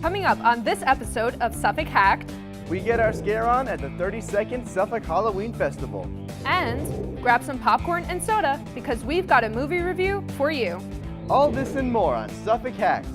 Coming up on this episode of Suffolk Hacked, we get our scare on at the 32nd Suffolk Halloween Festival. And grab some popcorn and soda because we've got a movie review for you. All this and more on Suffolk Hacked.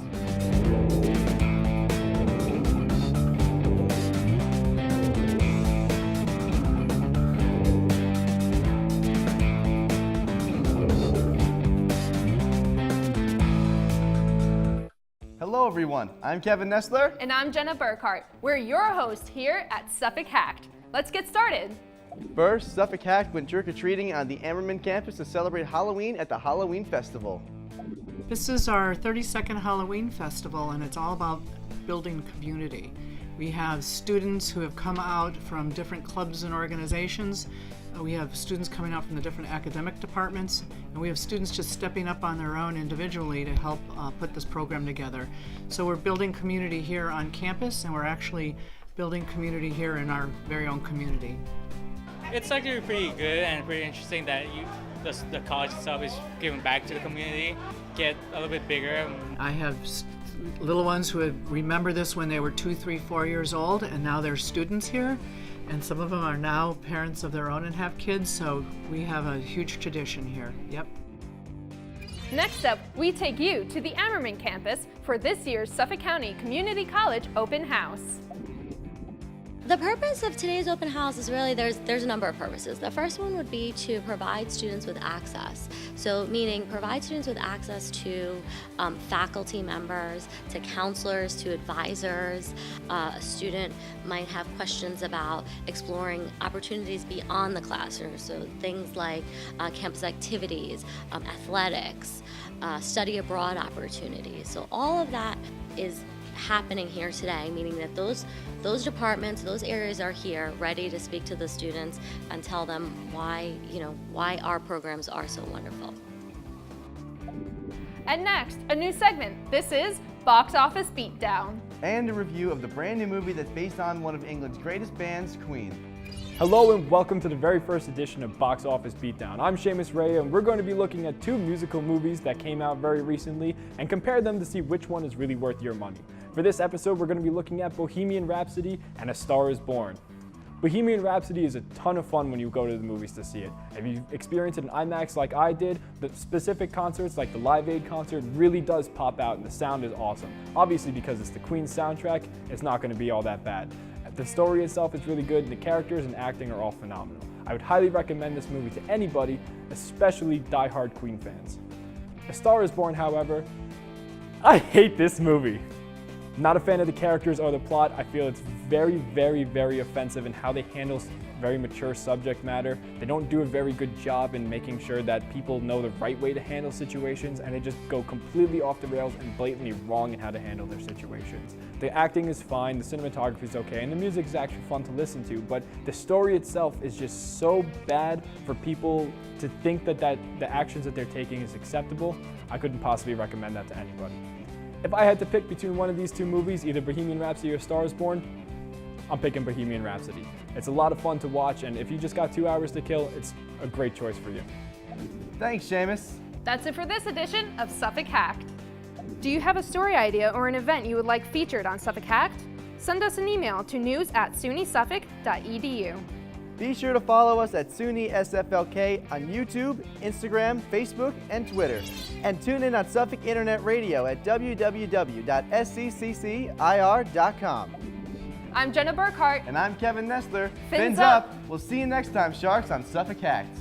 Hello everyone, I'm Kevin Nestler. And I'm Jenna Burkhart. We're your hosts here at Suffolk Hacked. Let's get started. First, Suffolk Hacked went trick-or-treating on the Ammerman campus to celebrate Halloween at the Halloween Festival. This is our 32nd Halloween Festival, and it's all about building community. We have students who have come out from different clubs and organizations. We have students coming out from the different academic departments, and we have students just stepping up on their own individually to help put this program together. So we're building community here on campus, and we're actually building community here in our very own community. It's actually pretty good and pretty interesting that the college itself is giving back to the community, get a little bit bigger. I have little ones who remember this when they were 2, 3, 4 years old, and now they're students here. And some of them are now parents of their own and have kids, so we have a huge tradition here. Yep. Next up, we take you to the Ammerman campus for this year's Suffolk County Community College Open House. The purpose of today's open house is really, there's a number of purposes. The first one would be to provide students with access. So meaning provide students with access to faculty members, to counselors, to advisors. A student might have questions about exploring opportunities beyond the classroom. So things like campus activities, athletics, study abroad opportunities. So all of that is happening here today, meaning that those departments, those areas are here ready to speak to the students and tell them why our programs are so wonderful. And next, a new segment. This is Box Office Beatdown. And a review of the brand new movie that's based on one of England's greatest bands, Queen. Hello and welcome to the very first edition of Box Office Beatdown. I'm Seamus Ray, and we're going to be looking at 2 musical movies that came out very recently and compare them to see which one is really worth your money. For this episode, we're going to be looking at Bohemian Rhapsody and A Star is Born. Bohemian Rhapsody is a ton of fun when you go to the movies to see it. If you experience it in IMAX like I did, the specific concerts like the Live Aid concert really does pop out and the sound is awesome. Obviously because it's the Queen soundtrack, it's not going to be all that bad. The story itself is really good and the characters and acting are all phenomenal. I would highly recommend this movie to anybody, especially die-hard Queen fans. A Star is Born, however, I hate this movie. Not a fan of the characters or the plot. I feel it's very, very, very offensive in how they handle very mature subject matter. They don't do a very good job in making sure that people know the right way to handle situations, and they just go completely off the rails and blatantly wrong in how to handle their situations. The acting is fine, the cinematography is okay, and the music is actually fun to listen to, but the story itself is just so bad for people to think that the actions that they're taking is acceptable. I couldn't possibly recommend that to anybody. If I had to pick between one of these 2 movies, either Bohemian Rhapsody or Star is Born, I'm picking Bohemian Rhapsody. It's a lot of fun to watch, and if you just got 2 hours to kill, it's a great choice for you. Thanks, Seamus. That's it for this edition of Suffolk Hacked. Do you have a story idea or an event you would like featured on Suffolk Hacked? Send us an email to news@SUNYSFLK.edu. Be sure to follow us at SUNYSFLK on YouTube, Instagram, Facebook, and Twitter. And tune in on Suffolk Internet Radio at www.scccir.com. I'm Jenna Burkhart. And I'm Kevin Nestler. Fins up. We'll see you next time, Sharks, on Suffolk Hacked.